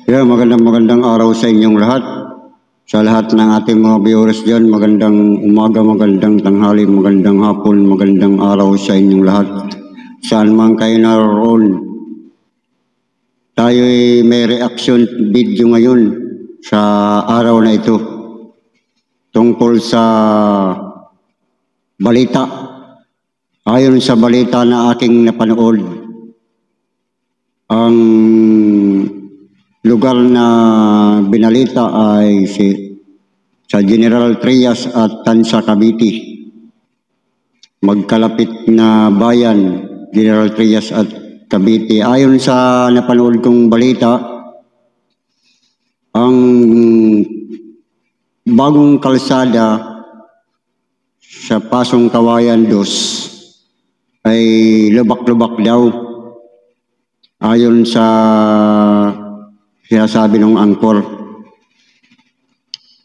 Magandang araw sa inyong lahat. Sa lahat ng ating mga viewers dyan, magandang umaga, magandang tanghali, magandang hapon, magandang araw sa inyong lahat. Saan man kayo naroon, tayo'y may reaction video ngayon sa araw na ito tungkol sa balita. Ayon sa balita na aking napanood, ang lugar na binalita ay sa General Trias at Tansa, Cavite. Magkalapit na bayan, General Trias at Cavite. Ayon sa napanood kong balita, ang bagong kalsada sa Pasong Kawayan 2 ay lubak-lubak daw. Ayon sa sinasabi ng angkor.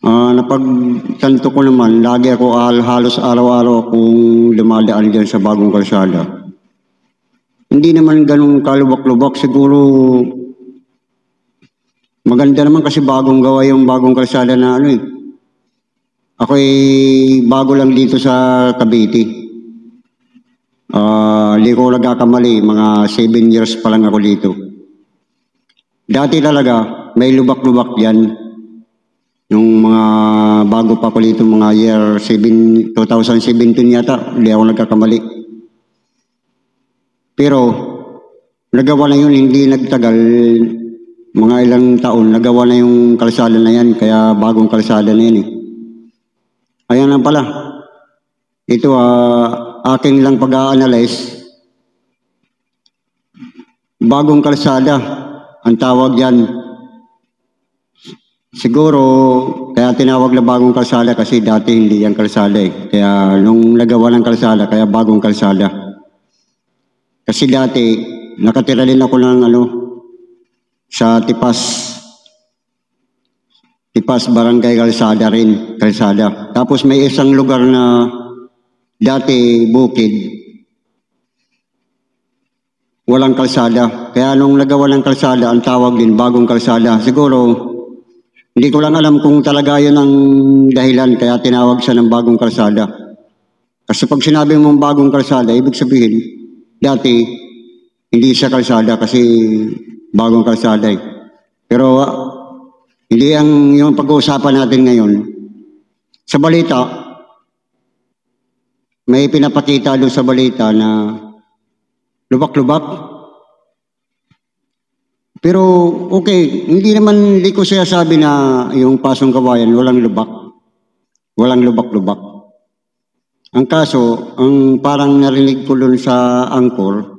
Napagtanto ko naman, lagi ako halos araw-araw akong dumadaan dyan sa bagong kalsada. Hindi naman ganun kalubak-lubak. Siguro maganda naman kasi bagong gawa yung bagong kalsada na Ako'y bago lang dito sa Cavite. Hindi ko nagkakamali, mga 7 years pa lang ako dito. Dati talaga, may lubak-lubak yan. Yung mga bago pa ko dito, mga year 2017 yata, hindi ako nagkakamali. Pero, nagawa na yun, hindi nagtagal, mga ilang taon, nagawa na yung kalsada na yan, kaya bagong kalsada na yan . Ayan na pala. Ito, aking lang pag-a-analyze, bagong kalsada ang tawag yan. Siguro, kaya tinawag na bagong kalsada kasi dati hindi yan kalsada . Kaya nung nagawa ng kalsada, kaya bagong kalsada. Kasi dati, nakatira din ako ng sa Tipas Barangay Kalsada rin. Kalsada. Tapos may isang lugar na dati bukid, walang kalsada. Kaya nung nagawa ng kalsada, ang tawag din bagong kalsada. Siguro, hindi ko lang alam kung talaga yun ang dahilan kaya tinawag siya ng bagong kalsada. Kasi pag sinabi mong bagong kalsada, ibig sabihin, dati, hindi siya kalsada kasi bagong kalsada . Pero, hindi yung pag-uusapan natin ngayon. Sa balita, may pinapakita doon sa balita na lubak-lubak. Pero okay, hindi ko siya sabi na yung Pasong Kawayan walang lubak. Walang lubak-lubak. Ang kaso, ang parang narinig ko doon sa angkor,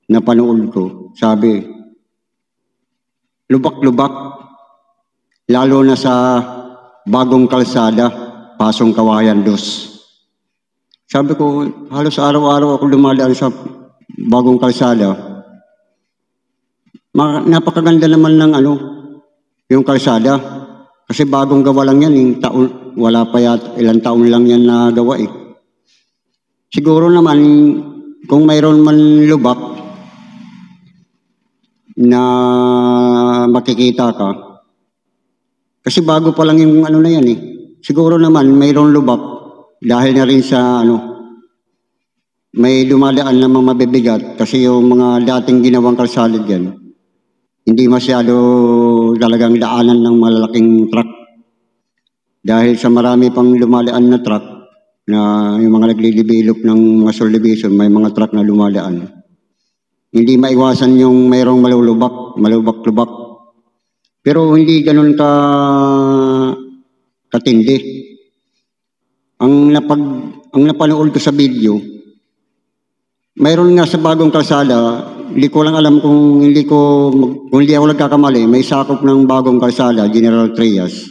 na panood ko, sabi, lubak-lubak, lalo na sa bagong kalsada, Pasong Kawayan 2. Sabi ko, halos araw-araw ako dumadaan sa bagong kalsada. Napakaganda naman ng yung kalsada. Kasi bagong gawa lang yan, yung taon, wala pa yata, ilang taon lang yan na gawa . Siguro naman, kung mayroon man lubak na makikita ka, kasi bago pa lang yung na yan . Siguro naman, mayroon lubak. Dahil na rin sa may dumadaan na mga mabibigat kasi yung mga dating ginawang kalsada dyan, hindi masyado talagang daanan ng malalaking truck. Dahil sa marami pang dumadaan na truck, na yung mga nagli-develop ng mga subdivision, may mga truck na dumadaan. Hindi maiwasan yung mayroong malubak-lubak. Pero hindi ganun katindi. Ang napanood ko sa video, mayroon nga sa bagong kalsada, hindi ko lang alam kung hindi ako nagkakamali, may sakop ng bagong kalsada, General Trias,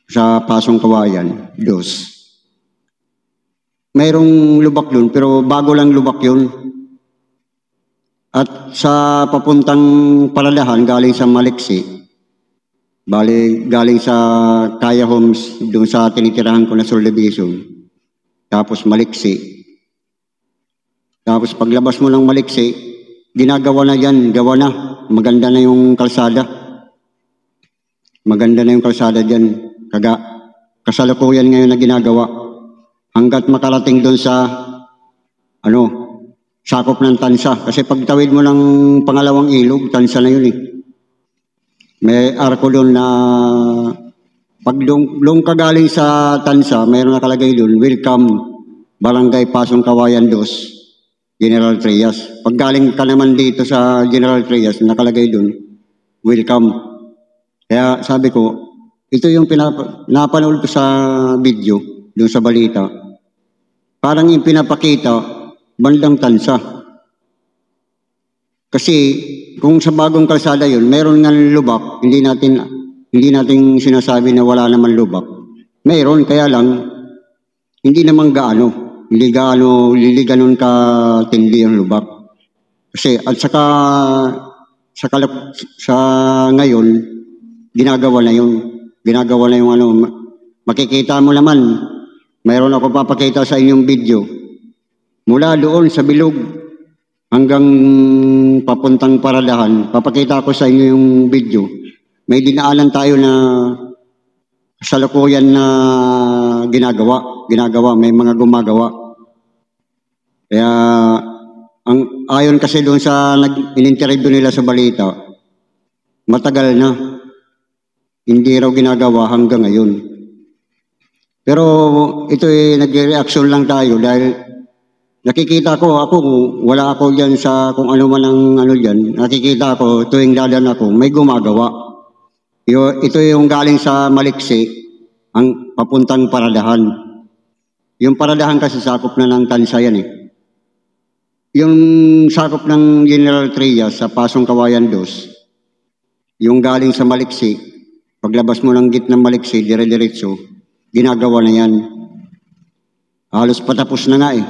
sa Pasong Kawayan 2. Mayroong lubak doon, pero bago lang lubak yun. At sa papuntang Paladahan, galing sa Maliksi, galing sa Kaya Homes, doon sa tinitirahan ko na subdivision. Tapos Maliksi. Tapos paglabas mo ng Maliksi, ginagawa na yan, gawa na. Maganda na yung kalsada. Maganda na yung kalsada dyan. Kasalukuyan ngayon na ginagawa. Hanggat makarating doon sa, sakop ng Tansa. Kasi pagtawid mo ng pangalawang ilog, Tansa na yun eh. May arko doon na, pag doon ka galing sa Tansa, mayroon nakalagay doon, welcome, Barangay Pasong Kawayan 2, General Trias. Pag galing ka naman dito sa General Trias, nakalagay doon, welcome. Kaya sabi ko, ito yung napanood ko sa video, doon sa balita. Parang yung pinapakita, bandang Tansa. Kasi kung sa bagong kalsada yun, meron nga lubak, hindi natin sinasabi na wala naman lubak. Meron, kaya lang, hindi naman gaano. Hindi ganun katindi ang lubak. Kasi, at saka, sa ngayon, ginagawa na yun. Ginagawa na yung makikita mo naman, mayroon ako papakita sa inyong video. Mula doon sa bilog hanggang papuntang Paradahan, papakita ko sa inyo yung video. May dinaanan tayo na kasalukuyan na ginagawa, may mga gumagawa. Kaya, ayon kasi doon sa in-interview nila sa balita, matagal na, hindi raw ginagawa hanggang ngayon. Pero ito nag-reaction lang tayo dahil nakikita ko, wala ako dyan sa kung ano man ang dyan, nakikita ko tuwing dadan ako, may gumagawa. Ito yung galing sa Maliksi, ang papuntang Paradahan. Yung Paradahan kasi sakop na ng Tansa yan eh. Yung sakop ng General Trias sa Pasong Kawayan 2, yung galing sa Maliksi, paglabas mo ng gitna ng Maliksi, dire-diretso, ginagawa na yan. Halos patapos na nga eh.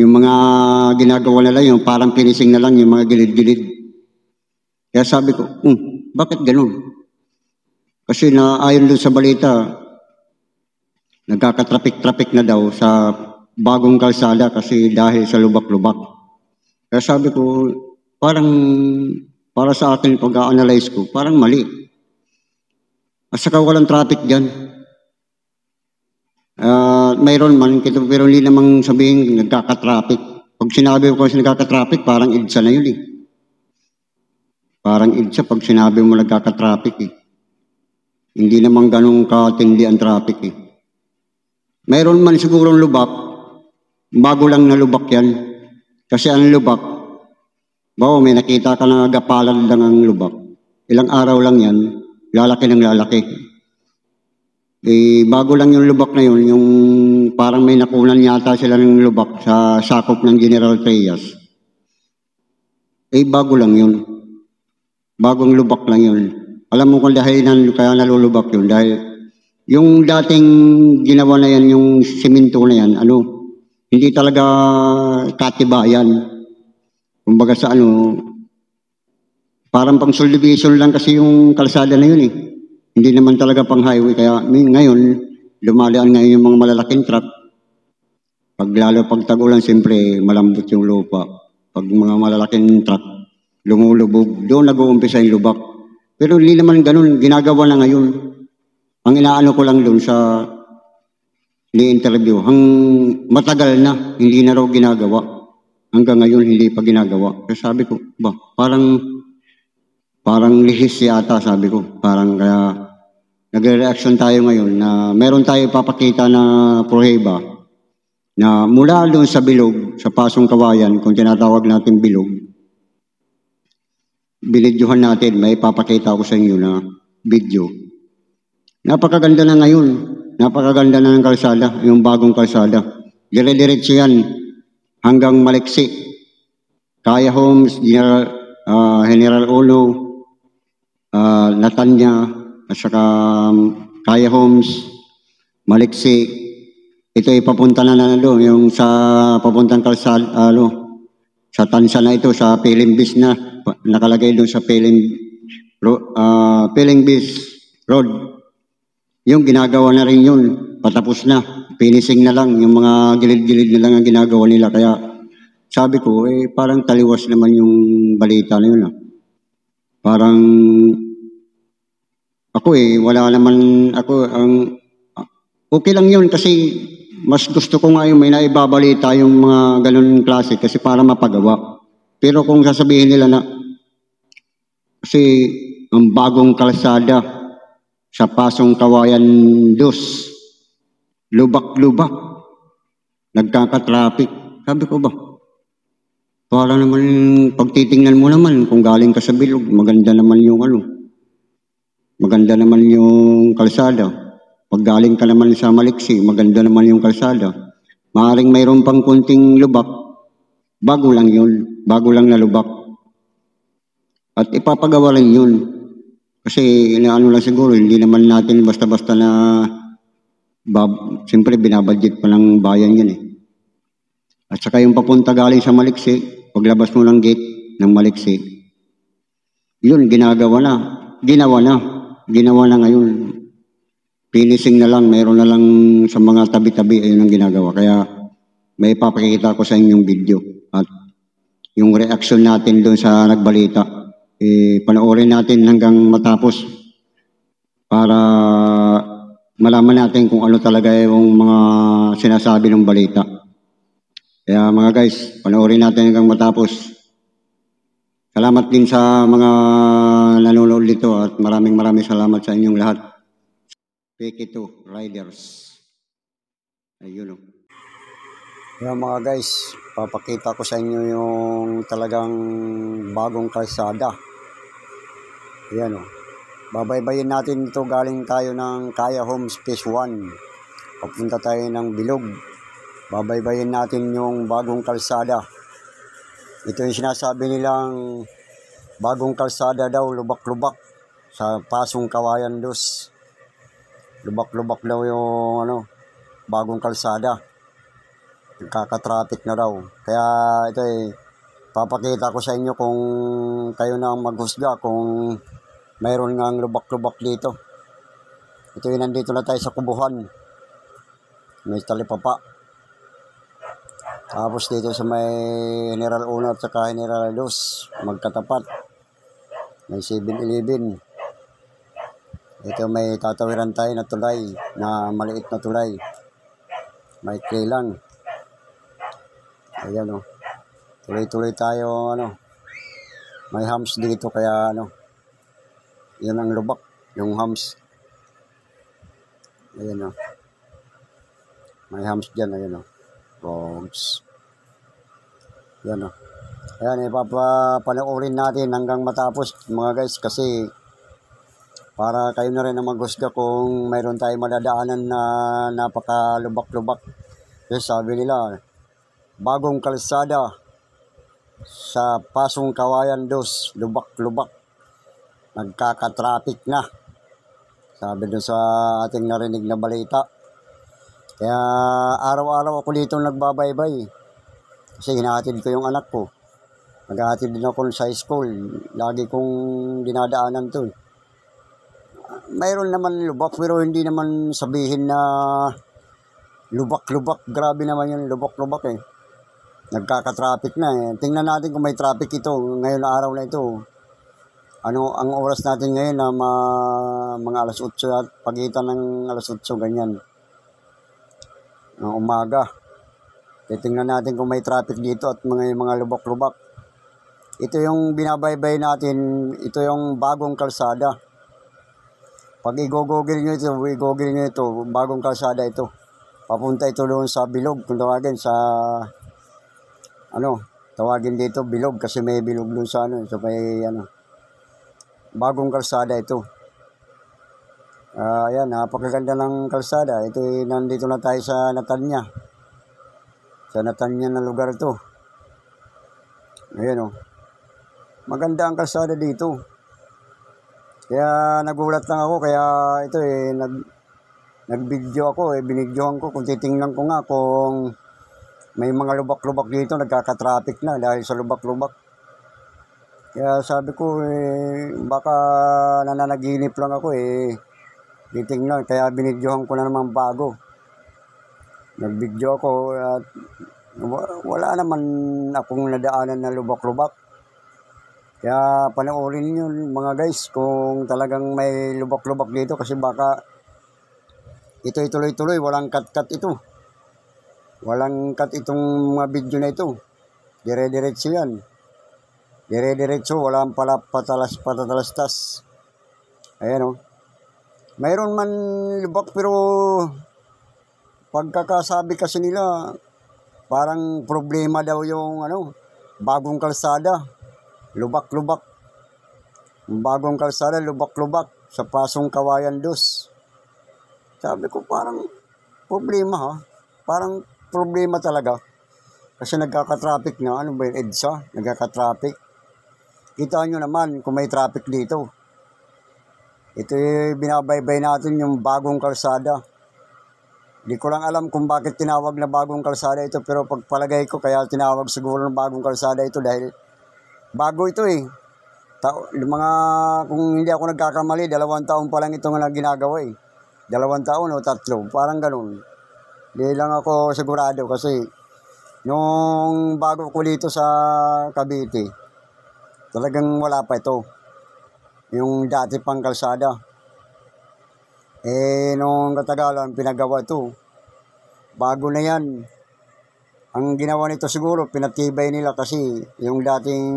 Yung mga ginagawa na lang, yung parang finishing na lang, yung mga gilid-gilid. Kaya sabi ko, bakit ganun? Kasi ayon doon sa balita, nagkakatrapik-trapik na daw sa bagong kalsada kasi dahil sa lubak-lubak. Kaya sabi ko, para sa akin pag-a-analyze ko, parang mali. At saka walang traffic dyan. Mayroon man, pero hindi namang sabihin nagkakatraffic. Pag sinabi ko kasi nagkakatraffic, parang EDSA na yun eh. Parang EDSA pag sinabi mo nagkakatraffic eh. Hindi naman ganun katindi ang traffic eh. Mayroon man sigurong lubak, bago lang na lubak yan. Kasi ang lubak, may nakita ka na gapalan lang ang lubak. Ilang araw lang yan, lalaki ng lalaki. Bago lang yung lubak na yun, yung parang may nakunan yata sila ng lubak sa sakop ng General Trias. Bago lang yun. Bagong lubak lang yun. Alam mo kung dahil kaya nalulubak yun, dahil yung dating ginawa na yan, yung simento na yan, hindi talaga katibayan. Kumbaga sa parang pang subdivision lang kasi yung kalsada na yun eh. Hindi naman talaga pang highway. Kaya ngayon, lumalaan ngayon yung mga malalaking truck. Lalo pag tag-ulan, siyempre malambot yung lupa. Pag mga malalaking truck, lumulubog, doon nag-uumpisa yung lubak. Pero hindi naman ganun, ginagawa na ngayon. Ang inaano ko lang doon sa ni-interview, matagal na, hindi na raw ginagawa. Hanggang ngayon, hindi pa ginagawa. Kaya sabi ko, parang lihis yata, sabi ko. Parang kaya nagre-reaction tayo ngayon na meron tayo papakita na proheba na mula doon sa bilog, sa Pasong Kawayan, kung tinatawag natin bilog, binidyohan natin, may papakita ko sa inyo na video. Napakaganda na ngayon. Napakaganda na ng kalsada, yung bagong kalsada. Dire-diretso yan hanggang Maliksi. Kaya Homes, General Ulo, Latanya, at saka Kaya Homes, Maliksi. Ito ay papunta na doon, yung sa papuntang kalsada, sa Tansa na ito, sa Pilimbis na, nakalagay doon sa Pilimbis Road. Yung ginagawa na rin yun, patapos na, finishing na lang, yung mga gilid-gilid na lang ang ginagawa nila. Kaya sabi ko, parang taliwas naman yung balita na yun. Parang, ako wala naman, okay lang yun kasi mas gusto ko nga yung may naibabalita yung mga ganun klase kasi para mapagawa. Pero kung sasabihin nila na, kasi ang bagong kalsada sa Pasong Kawayan 2, lubak-lubak, nagkaka-traffic. Sabi ko ba, para naman pagtitingnan mo naman kung galing ka sa bilog, maganda naman yung maganda naman yung kalsada. Pag galing ka naman sa Maliksi, maganda naman yung kalsada. Maaring mayroon pang kunting lubak, bago lang yun, bago lang na lubak. At ipapagawa rin yun. Kasi inaano lang siguro, hindi naman natin basta-basta na, siyempre binabudget pa ng bayan yun At saka yung papunta galing sa Maliksi, paglabas mo ng gate ng Maliksi, yun, ginawa na ngayon. Finishing na lang, mayroon na lang sa mga tabi-tabi, ayun ang ginagawa. Kaya may papakita ko sa inyong video. At yung reaction natin doon sa nagbalita, panoorin natin hanggang matapos para malaman natin kung ano talaga yung mga sinasabi ng balita. Kaya mga guys, panoorin natin hanggang matapos. Salamat din sa mga nanonood dito at maraming salamat sa inyong lahat. Pekito Riders. Ayun Kaya mga guys, papakita ko sa inyo yung talagang bagong kalsada. Ayan Babaybayin natin ito, galing tayo ng Kaya Homes Phase 1. Papunta tayo ng Bilog. Babaybayin natin yung bagong kalsada. Ito yung sinasabi nilang bagong kalsada daw, lubak-lubak sa Pasong Kawayan 2. Lubak-lubak daw yung bagong kalsada. Nagkaka-traffic na daw. Kaya ito papakita ko sa inyo kung kayo na ang maghusga kung mayroon nga ang lubak-lubak dito. Ito yung nandito na tayo sa Kubuhan. May Talipapa. Tapos dito sa may General 1 at saka General 2, magkatapat. May 7-Eleven. Ito may tatawiran tayo na tulay, na maliit na tulay. May lang. Ayan Tuloy-tuloy tayo May humps dito kaya yan ang lubak, yung humps. Ayan May humps dyan, ayan Roads. Yan Ayan, ipapanoorin natin hanggang matapos mga guys kasi para kayo na rin ang maghusga kung mayroon tayong madadaanan na napakalubak-lubak. Kasi sabi nila, bagong kalsada sa Pasong Kawayan 2, lubak-lubak. Nagkaka-traffic na. Sabi doon sa ating narinig na balita. Kaya araw-araw ako dito nagbabaybay. Kasi hinahatid ko yung anak ko. Naghahatid din ako sa school. Lagi kong dinadaanan to Mayroon naman lubak pero hindi naman sabihin na lubak-lubak. Grabe naman yung lubak-lubak Nagkaka-traffic na Tingnan natin kung may traffic ito ngayon na araw na ito. Ano ang oras natin ngayon na mga alas 8 at pagitan ng alas 8 ganyan. Umaga. Tingnan natin kung may traffic dito at mga lubak-lubak. Ito yung binabaybay natin, ito yung bagong kalsada. Pag i-google nyo ito, bagong kalsada ito. Papunta ito doon sa Bilog, kung tawagin sa, tawagin dito Bilog kasi may bilog doon sa so may bagong kalsada ito. Ayan, napakaganda ng kalsada. Ito nandito na tayo sa Natanya. Sa Natanya na lugar ito. Ayan Maganda ang kalsada dito. Kaya nagulat lang ako, kaya ito nag-video ako, binidyohan ko, kung titingnan ko nga kung may mga lubak-lubak dito, nagkaka-traffic na dahil sa lubak-lubak. Kaya sabi ko, baka nananaginip lang ako titingnan, kaya binidyohan ko na naman bago. Nag-video ako at Wala naman akong nadaanan na lubak-lubak. Kaya panoorin nyo mga guys kung talagang may lubak-lubak dito kasi baka ito tuloy-tuloy, walang cut-cut ito. Walang cut itong mga video na ito. Dire-diretso yan. Dire-diretso, walang pala patatalastas. Ayan o. Mayroon man lubak pero pagkakasabi kasi nila parang problema daw yung bagong kalsada. Lubak-lubak. Bagong kalsada, lubak-lubak sa Pasong Kawayan 2. Sabi ko parang problema ha. Parang problema talaga. Kasi nagkaka-traffic na. Ano ba yung EDSA? Nagkaka-traffic. Kita nyo naman kung may traffic dito. Ito yung binabaybay natin yung bagong kalsada. Di ko lang alam kung bakit tinawag na bagong kalsada ito. Pero pagpalagay ko kaya tinawag siguro ng bagong kalsada ito dahil bago ito eh. Kung hindi ako nagkakamali, 2 taon pa lang ito nga ginagawa eh. 2 taon o 3, parang ganun. Di lang ako sigurado kasi nung bago ko dito sa Cavite, talagang wala pa ito. Yung dati pang kalsada. Nung katagalan, pinagawa ito. Bago na yan. Ang ginawa nito siguro, pinatibay nila kasi yung dating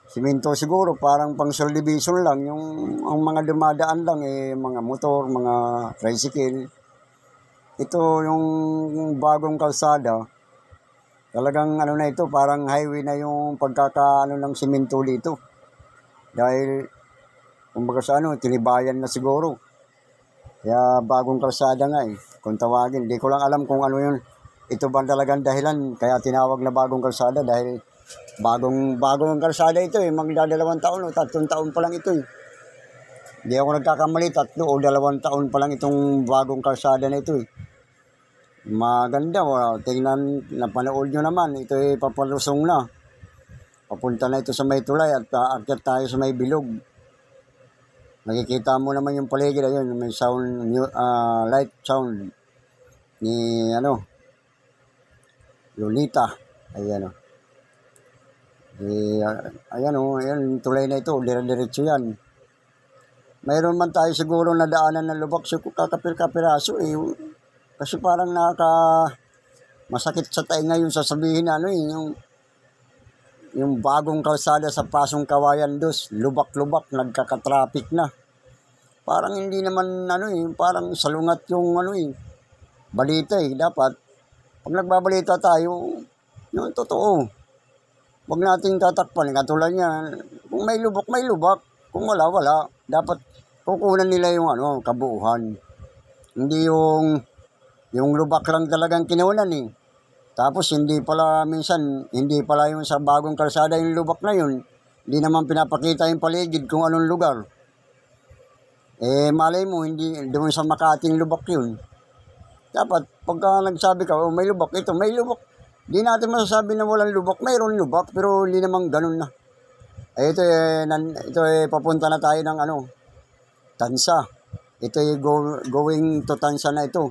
simento siguro, parang pang subdivision lang. Ang mga dumadaan lang, mga motor, mga tricycle. Ito yung bagong kalsada. Talagang na ito, parang highway na yung ng simento dito. Dahil, kumbaga sa tinibayan na siguro. Kaya bagong kalsada nga kung tawagin. Di ko lang alam kung ano yun. Ito ba talagang dahilan kaya tinawag na bagong kalsada dahil bagong kalsada ito magda 2 taon o 3 taon pa lang ito Hindi ako nagkakamali, 3 o 2 taon pa lang itong bagong kalsada na ito Maganda, tingnan, napanood nyo naman, ito papalusong na. Papunta na ito sa may tulay at aakyat tayo sa may bilog. Nakikita mo naman yung paligid, ayun, may sound, light sound ni Lolita. Ayan o. Ayan tulay na ito. Dire-diretso yan. Mayroon man tayo siguro na daanan ng lubak. So, kakapir-kapiraso Kasi parang masakit sa tayo ngayon sasabihin na yung bagong kalsada sa Pasong Kawayan 2. Lubak-lubak. Nagkaka-traffic na. Parang hindi naman parang salungat yung balita Dapat pag nagbabalita tayo, yung totoo. Huwag nating tatakpan. Katulad niya, kung may lubak, may lubak. Kung wala, wala. Dapat kukunan nila yung kabuuhan. Hindi yung lubak lang talagang kinunan Tapos hindi pala yung sa bagong kalsada yung lubak na yun. Hindi naman pinapakita yung paligid kung anong lugar. Malay mo, hindi doon sa Makating lubak yun. Dapat, pagka nagsabi ka, may lubak, ito, may lubak. Di natin masasabi na walang lubak. Mayroon lubak, pero hindi naman ganun na. Ito papunta na tayo ng Tansa. Ito going to Tansa na ito.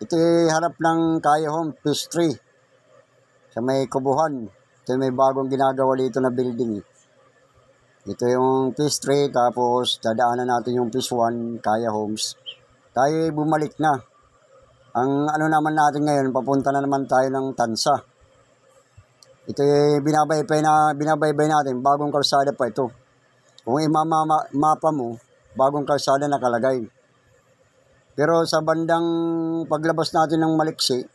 Ito harap ng Kaya Home, Phase 3. Sa may Kubuhan. Ito may bagong ginagawa dito na building. Ito yung Phase 3, tapos dadaanan natin yung Phase 1, Kaya Homes. Tayo bumalik na. Ang naman natin ngayon, papunta na naman tayo ng Tansa. Ito binabaybay natin, bagong kalsada pa ito. Kung mapa mo, bagong kalsada nakalagay. Pero sa bandang paglabas natin ng Maliksi,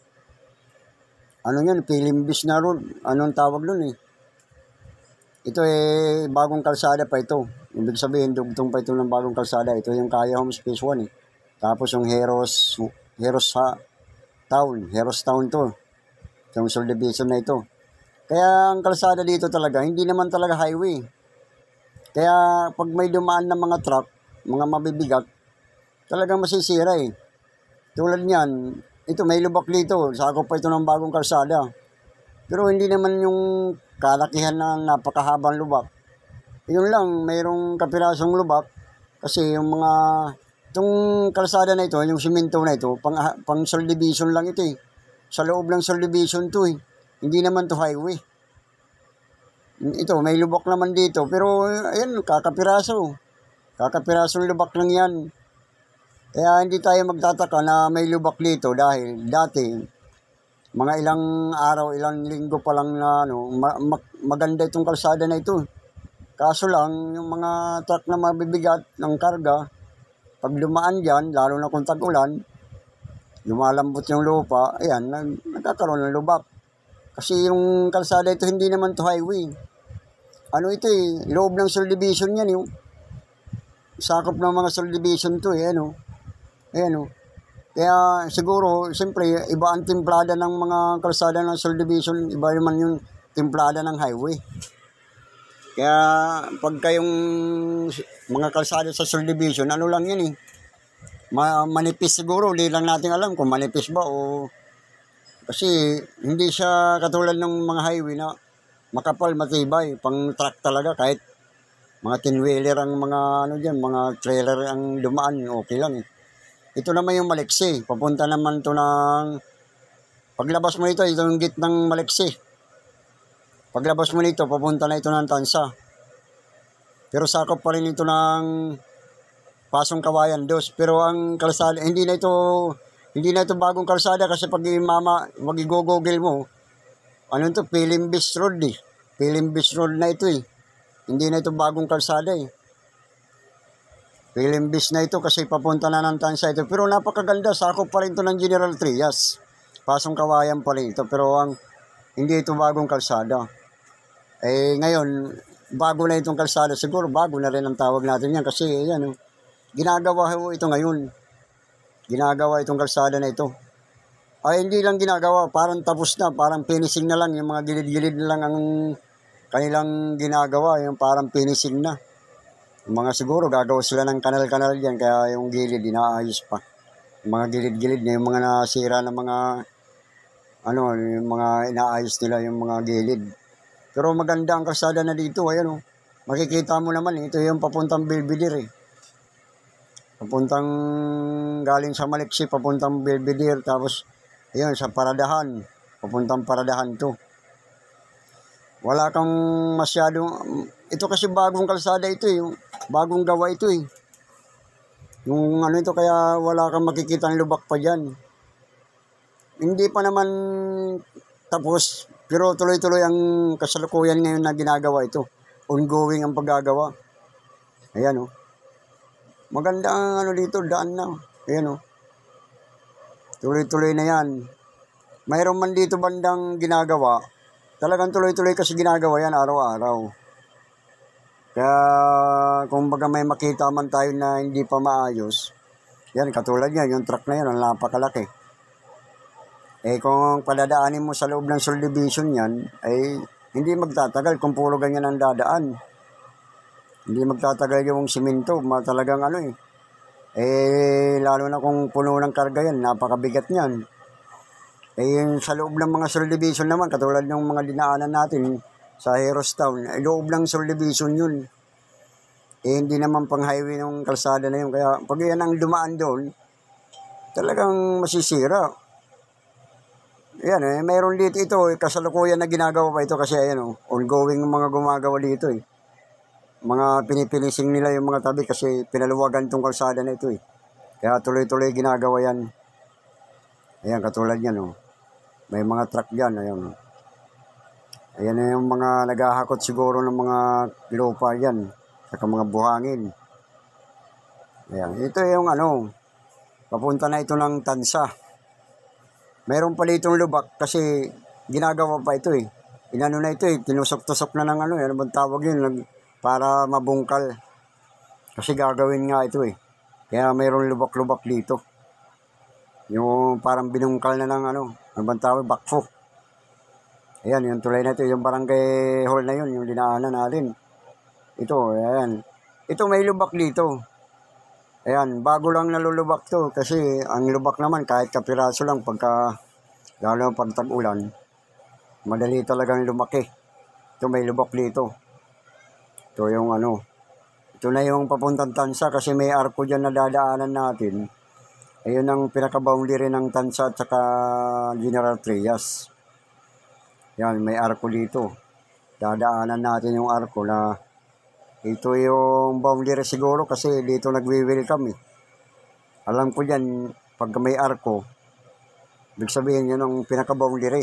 Pilimbis na road. Anong tawag nun Ito bagong kalsada pa ito. Ibig sabihin, dugtong pa ito ng bagong kalsada. Ito yung Kaya Homes Phase 1 Tapos yung Heros Town to. Yung subdivision na ito. Kaya ang kalsada dito talaga, hindi naman talaga highway. Kaya pag may dumaan ng mga truck, mga mabibigat, talagang masisira Tulad niyan, ito may lubak dito, sakop pa ito ng bagong kalsada. Pero hindi naman yung kalakihan na napakahabang lubak. Yun lang, mayroong kapirasong lubak kasi itong kalsada na ito, yung simento na ito, pang subdivision lang ito Sa loob ng subdivision to eh. Hindi naman to highway. Ito, may lubak naman dito. Pero, ayan, kakapiraso. Kakapirasong lubak lang yan. Kaya hindi tayo magtataka na may lubak dito dahil dati, mga ilang araw, ilang linggo pa lang na maganda itong kalsada na ito. Kaso lang, yung mga truck na mabibigat ng karga, pag dumaan dyan, lalo na kung tag-ulan, lumalambot yung lupa, ayan, nagkakaroon ng lubak. Kasi yung kalsada ito, hindi naman to highway. Ano ito eh, loob ng subdivision yan yung sakop ng mga subdivision to eh, ano. Ayan o. Kaya siguro, siyempre, iba ang timplada ng mga kalsada ng subdivision, iba naman yung timplada ng highway. Kaya pagka yung mga kalsada sa subdivision, ano lang yan eh. Manipis siguro, hindi lang natin alam kung manipis ba o... Kasi hindi siya katulad ng mga highway na makapal, matibay, pang truck talaga kahit mga 10-wheeler ang mga ano diyan, mga trailer ang dumaan, okay lang eh. Ito naman yung Maliksi, papunta naman to ng paglabas mo ito yung gate ng Maliksi. Paglabas mo nito, papunta na ito ng Tansa. Pero sakop pa rin ito ng Pasong Kawayan 2. Pero ang kalsada, hindi na ito bagong kalsada kasi pag mag-i-google mo, ano ito, Pilimbis Road eh. Pilimbis Road na ito eh. Hindi na ito bagong kalsada eh. Pilimbis na ito kasi papunta na ng Tansa ito. Pero napakaganda, sakop pa rin ito ng General Trias. Pasong Kawayan pa rin ito. Pero hindi ito bagong kalsada. Eh ngayon, bago na itong kalsada. Siguro bago na rin ang tawag natin yan. Kasi yan, ginagawa ho ito ngayon. Ginagawa itong kalsada na ito. Ay hindi lang ginagawa, parang tapos na, parang finishing na lang. Yung mga gilid-gilid na lang ang kanilang ginagawa. Yung parang finishing na. Yung mga siguro gagawa sila ng kanal-kanal dyan, kaya yung gilid inaayos pa. Yung mga gilid-gilid na yung mga nasira na mga yung mga inaayos nila yung mga gilid. Pero maganda ang kalsada na dito, ayan makikita mo naman, ito yung papuntang Belvedere eh. Papuntang galing sa Maliksi, papuntang Belvedere, tapos ayun sa Paradahan, papuntang Paradahan to. Wala kang masyadong, ito kasi bagong kalsada ito eh, bagong gawa ito eh. Yung ito kaya wala kang makikita ng lubak pa dyan. Hindi pa naman tapos, pero tuloy-tuloy ang kasalukuyan ngayon na ginagawa ito. Ongoing ang paggagawa. Ayan maganda ang dito, daan na. Ayan tuloy-tuloy na yan. Mayroon man dito bandang ginagawa. Talagang tuloy-tuloy kasi ginagawa yan araw-araw. Kaya kung baga may makita man tayo na hindi pa maayos, yan katulad yan, yung truck na yan, ang napakalaki. Eh kung padadaanin mo sa loob ng subdivision yan, ay hindi magtatagal kung puro ganyan ang dadaan. Hindi magtatagal yung simento, talagang lalo na kung puno ng karga yan, napakabigat niyan. Eh yung sa loob ng mga subdivision naman, katulad ng mga dinaanan natin sa Heroes Town, loob ng subdivision yun. Eh hindi naman pang highway ng kalsada na yun, kaya pag yan ang dumaan doon, talagang masisira. Yan mayroon dito ito, kasalukuyan na ginagawa pa ito kasi ongoing yung mga gumagawa dito eh. Mga pinipinising nila yung mga tabi kasi pinaluwagan tong kalsada na ito eh. Kaya tuloy-tuloy ginagawa yan. Ayan, katulad yan May mga truck dyan, ayan. Ayan na yung mga naghahakot siguro ng mga lupa yan. Saka mga buhangin. Ayan, ito yung papunta na ito ng Tansa. Mayroon pa ditong lubak kasi ginagawa pa ito eh. Inano na ito eh, tinusok-tusok na ng ano bang tawag yun, para mabungkal. Kasi gagawin nga ito eh. Kaya mayroong lubak-lubak dito. Yung parang binungkal na ng ano bang tawag, backfo. Ayan, yung tulay na ito, yung barangay hall na yun, yung dinaanan natin. Ito, ayan. Ito may lubak dito. Ayan, bago lang nalulubak to kasi ang lubak naman kahit kapiraso lang pagka lalo pag tag-ulan, madali talagang lumaki. Ito may lubak dito. Ito yung ito na yung papuntang Tansa kasi may arko dyan na dadaanan natin. Ayun ang pinaka-boundary ng Tansa at saka General Trias. Yan, may arko dito. Dadaanan natin yung arko na ito yung boundary siguro kasi dito nagwi-welcome eh. Alam ko dyan, pag may arko, ibig sabihin yun ang pinaka-boundary.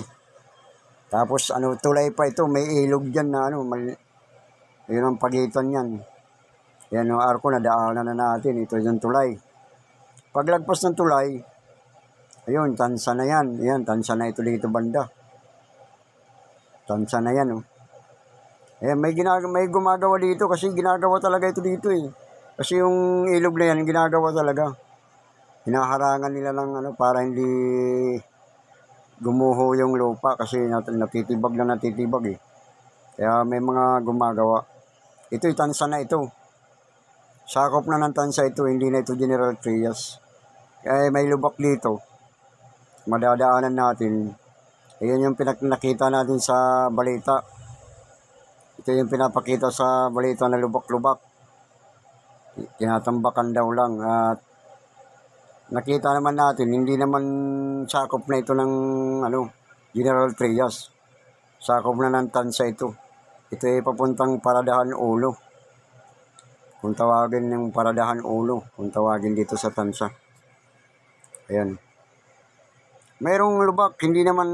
Tapos tulay pa ito, may ilog dyan na yun ang pagitan yan. Yan yung arko na daanan na natin, ito yung tulay. Paglagpas ng tulay, ayun, Tansa na yan. Ayan, Tansa na ito dito banda. Tansa na yan, oh. Ayan, may gumagawa dito kasi ginagawa talaga ito dito eh. Kasi yung ilog na yan, ginagawa talaga. Hinaharangan nila ng para hindi gumuho yung lupa kasi natitibag na natitibag eh. Kaya may mga gumagawa. Ito'y Tansa na ito. Sakop na ng Tansa ito, hindi na ito General Trias. Kaya may lubak dito. Madadaanan natin. Ayan yung nakita natin sa balita. Ito yung pinapakita sa balita na lubak-lubak. Tinatambakan daw lang. At nakita naman natin, hindi naman sakop na ito ng General Trias. Sakop na ng Tansa ito. Ito ay papuntang Paradahan Ulo. Kung tawagin yung Paradahan Ulo, kung tawagin dito sa Tansa. Ayan. Mayroong lubak, hindi naman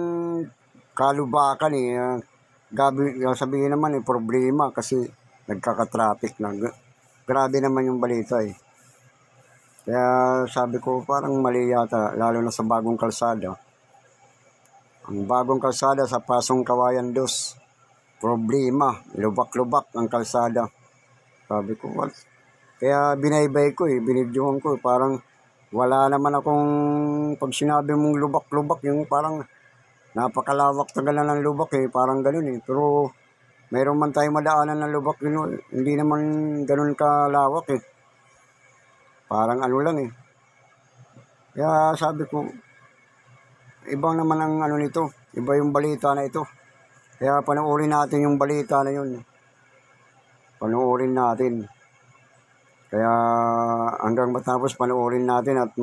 kalubakan eh. Sabihin naman problema kasi nagkaka-traffic na. Grabe naman yung balita eh. Kaya sabi ko parang mali yata, lalo na sa bagong kalsada. Ang bagong kalsada sa Pasong Kawayan 2. Problema, lubak-lubak ang kalsada. Sabi ko, what? Kaya binaybay ko eh, binidyohan ko eh, parang wala naman akong, pag sinabi mong lubak-lubak, yung parang napakalawak tagalan ng lubak eh, parang ganun eh. Pero mayroon man tayong madaanan ng lubak, hindi naman ganun kalawak eh. Parang lang eh. Kaya sabi ko, ibang naman ang nito, iba yung balita na ito. Kaya panoorin natin yung balita na yun. Panoorin natin. Kaya hanggang matapos panoorin natin at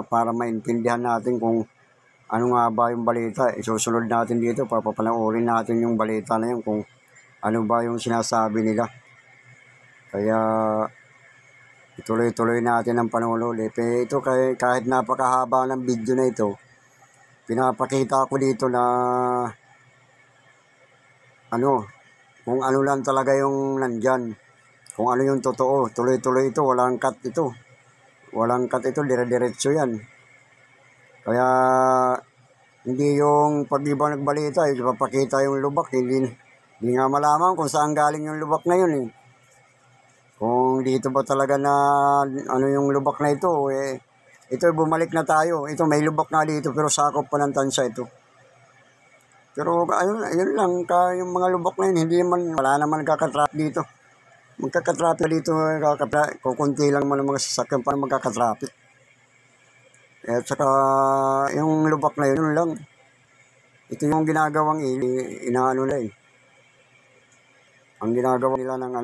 para maintindihan natin kung ano nga ba yung balita. Isusunod natin dito, papapanoorin natin yung balita na yun kung ano ba yung sinasabi nila. Kaya ituloy-tuloy natin ang panunulit. Ito kahit napakahaba ng video na ito, pinapakita ko dito na kung ano lang talaga yung nandyan. Kung ano yung totoo, tuloy-tuloy ito, walang cut ito. Walang cut ito, dire-diretso yan. Kaya, hindi yung pag-iba nagbalita, ipapakita yung lubak, hindi nga malaman kung saan galing yung lubak na yun eh. Kung dito ba talaga na, yung lubak na ito, ito bumalik na tayo. Ito may lubak nga dito, pero sakop pa ng Tansa ito. Pero, ayun lang, yung mga lubak na yun, wala naman nagkakatrap dito. Magkakatraffic dito, kukunti lang man ang mga sasakyan para magkakatraffic. At saka, yung lubak na yun lang. Ito yung ginagawang na eh. Ang ginagawa nila ng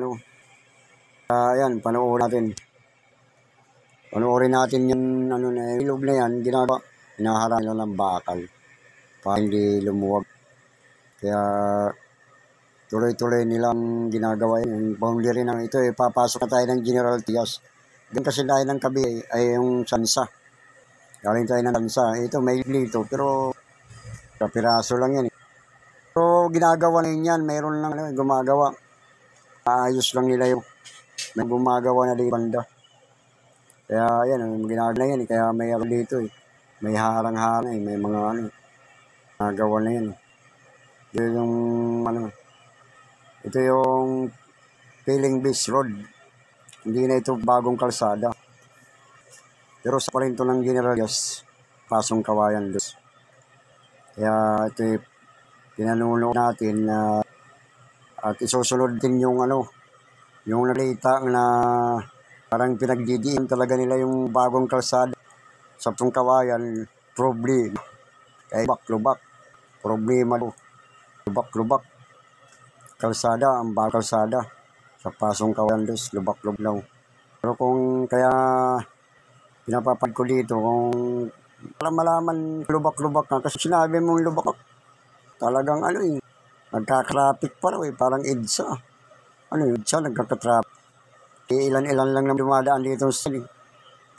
ayan, panoorin natin. Panoorin natin yung ilog na yan, hinaharang nila ng bakal. Para hindi lumuwag. Kaya, tuloy-tuloy nilang ginagawa yun. Yung boundary ng ito, papasok na tayo ng General Trias. Ganyan kasi tayo ng Kabi ay yung Tansa. Galing tayo ng Tansa. Ito may dito, pero kapiraso lang yan. Pero ginagawa na yan, mayroon lang gumagawa. Ayos lang nila yung may gumagawa na dito banda. Kaya yan, ginagawa na yan. Kaya may dito eh. May harang-harang eh. May mga ginagawa na yan. Ito yung ito yung Piling Beach Road. Hindi na ito bagong kalsada. Pero sa pa rin ito ng General Trias, Pasong Kawayan 2. Kaya ito pinanuno natin at isusunod din yung yung nalita na parang pinagdidiin talaga nila yung bagong kalsada sa Pasong Kawayan. Problema. Kaya lubak-lubak. Problema. Lubak-lubak. Kalsada, ang bagong kalsada sa Pasong Kawayan 2, lubak-lubak. Pero kung kaya pinapapad ko dito kung para malaman lubak-lubak na. Kasi sinabi mong lubak, talagang nagka-traffic pa raw parang EDSA. EDSA, nagkaka-traffic. Ilan-ilan lang na dumadaan dito sa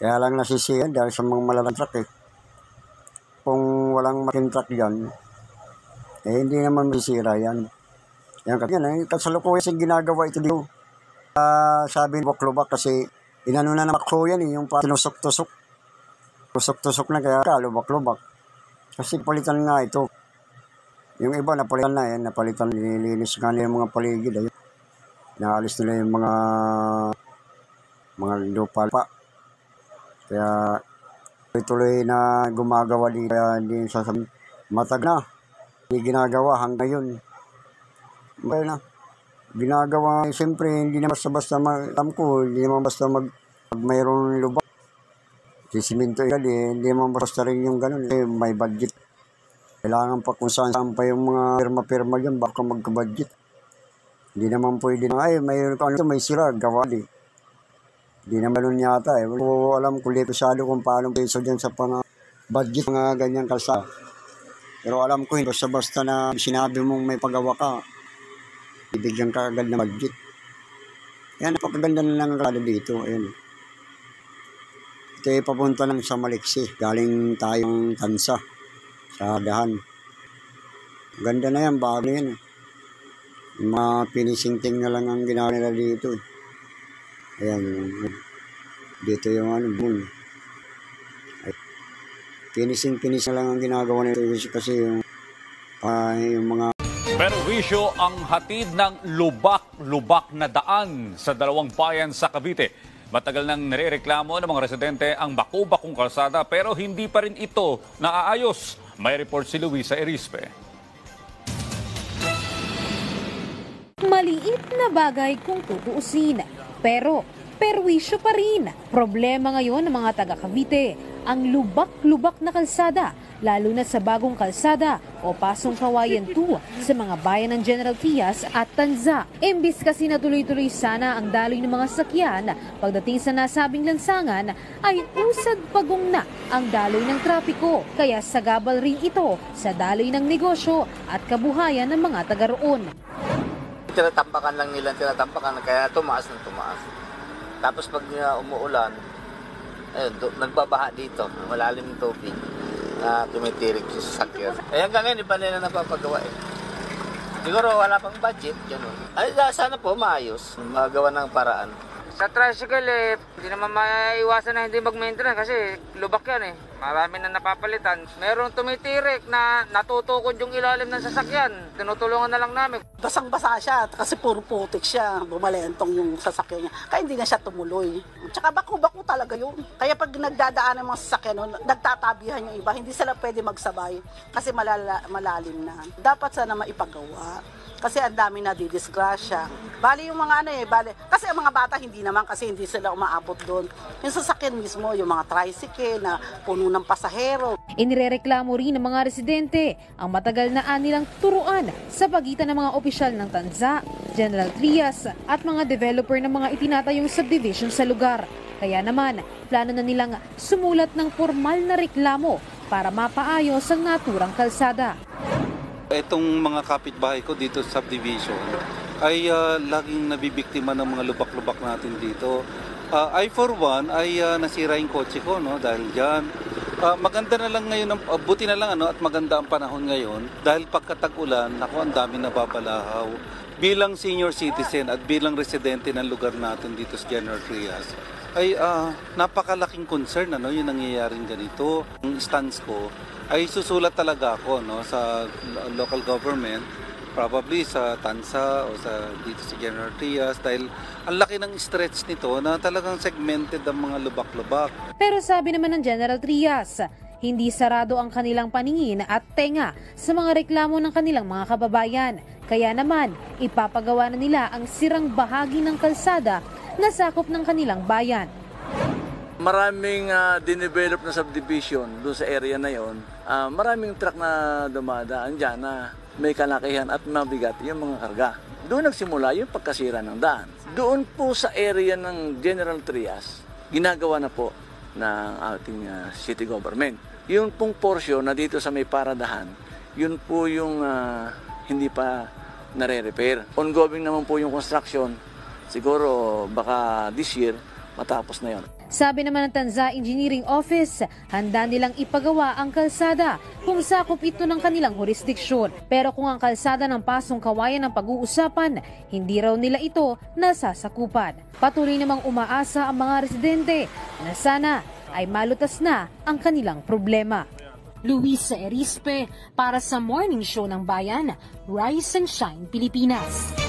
kaya lang nasisiyan dahil sa mga malalang truck Kung walang making truck dyan, hindi naman masisira yan. Yan, kasalukuyan yung ginagawa ito dito. Sabi lubak-lubak kasi inano na namakho yan yung tinusok-tusok. Tusok-tusok na kaya lubak-lubak. Kasi palitan nga ito. Yung iba napalitan na napalitan, nilinis nga nila yung mga paligid. Naalis nila yung mga lupa pa. Kaya tuloy na gumagawa dito. Kaya hindi sasabihin, matag na. Hindi ginagawa hanggang ngayon. Kaya na. Ginagawa, siyempre, hindi naman basta-basta hindi naman basta mayroong lubak. Sisimento hindi naman basta rin yung ganun. May budget. Kailangan pa kung saan pa yung mga pirma-pirma dyan, baka magka-budget. Hindi naman pwede na, may sira, gawa di. Hindi naman nun yata Kung alam kung lipisado kung paano peso dyan sa budget mga ganyang kalsada. Pero alam ko, basta-basta na sinabi mong may pagawa ka, ibigyan ka agad na budget. Yan, napakaganda na lang ang dito. Ayan. Ito papunta lang sa Maliksi. Galing tayong Tansa sa Dahan. Ganda na yan, bago yan. Mga finishing thing na lang ang ginawa nila dito. Ayan. Dito yung boom. Finishing na lang ang ginagawa nila kasi yung mga Perwisyo ang hatid ng lubak-lubak na daan sa dalawang bayan sa Cavite. Matagal nang nirereklamo ng mga residente ang baku-bakong kalsada pero hindi pa rin ito naaayos. May report si Luisa Erispe. Maliit na bagay kung tutuusin, pero perwisyo pa rin. Problema ngayon ng mga taga Cavite, ang lubak-lubak na kalsada, lalo na sa bagong kalsada o Pasong Kawayan 2 sa mga bayan ng General Trias at Tanza. Imbis kasi na tuloy-tuloy sana ang daloy ng mga sakyan, pagdating sa nasabing lansangan ay usad pagong na ang daloy ng trapiko. Kaya sagabal rin ito sa daloy ng negosyo at kabuhayan ng mga taga roon. Tinatampakan lang nila, kaya tumaas ng tumaas. Tapos pag umuulan, ayun, nagbabaha dito, malalim ng tubig na tumitirik sa sasakyan. Hanggang ngayon, di pa nila napapagawa Siguro wala pang budget, gano'n. Ay, sana po maayos, magawa ng paraan. Sa tricycle hindi naman maiwasan na hindi mag-maintenance kasi lubak yan Marami na napapalitan. Merong tumitirik na natutukod yung ilalim ng sasakyan. Tinutulungan na lang namin. Basang-basa siya kasi puro putik siya. Bumalentong yung sasakyan niya. Kaya hindi na siya tumuloy. Tsaka baku-baku talaga yun. Kaya pag nagdadaan ng mga sasakyan, nagtatabihan yung iba. Hindi sila pwede magsabay kasi malalim na. Dapat sana maipagawa. Kasi ang dami na didisgrasya. Bali yung mga kasi ang mga bata hindi naman kasi hindi sila umaabot doon. Yung sasakyan mismo, yung mga tricycle na puno ng pasahero. Inirereklamo rin ng mga residente ang matagal na anilang turuan sa pagitan ng mga opisyal ng Tanza, General Trias at mga developer ng mga itinatayong subdivision sa lugar. Kaya naman, plano na nilang sumulat ng formal na reklamo para mapaayos ang naturang kalsada. Itong mga kapitbahay ko dito sa subdivision ay laging nabibiktima ng mga lubak-lubak natin dito. I for one ay nasira yung kotse ko dahil dyan. Maganda na lang ngayon, buti na lang at maganda ang panahon ngayon dahil pagkatag-ulan, ang dami nababalahaw. Bilang senior citizen at bilang residente ng lugar natin dito sa General Trias, ay napakalaking concern yung nangyayaring ganito. Ang stance ko ay susulat talaga ako sa local government, probably sa Tansa o dito sa General Trias dahil ang laki ng stretch nito na talagang segmented ang mga lubak-lubak. Pero sabi naman ng General Trias, hindi sarado ang kanilang paningin at tenga sa mga reklamo ng kanilang mga kababayan. Kaya naman, ipapagawa na nila ang sirang bahagi ng kalsada na sakop ng kanilang bayan. Maraming dinevelop na subdivision doon sa area na yon. Maraming truck na dumadaan dyan na may kalakihan at mabigat yung mga karga. Doon nagsimula yung pagkasira ng daan. Doon po sa area ng General Trias, ginagawa na po ng ating city government. Yung pong portion na dito sa may paradahan, yun po yung hindi pa nare-repair. Ongoing naman po yung construction. Siguro baka this year matapos na yun. Sabi naman ng Tanza Engineering Office, handa nilang ipagawa ang kalsada kung sakop ito ng kanilang jurisdiksyon. Pero kung ang kalsada ng Pasong Kawayan ang pag-uusapan, hindi raw nila ito nasasakupan. Patuloy namang umaasa ang mga residente na sana ay malutas na ang kanilang problema. Luisa Erispe para sa Morning Show ng Bayan, Rise and Shine Pilipinas.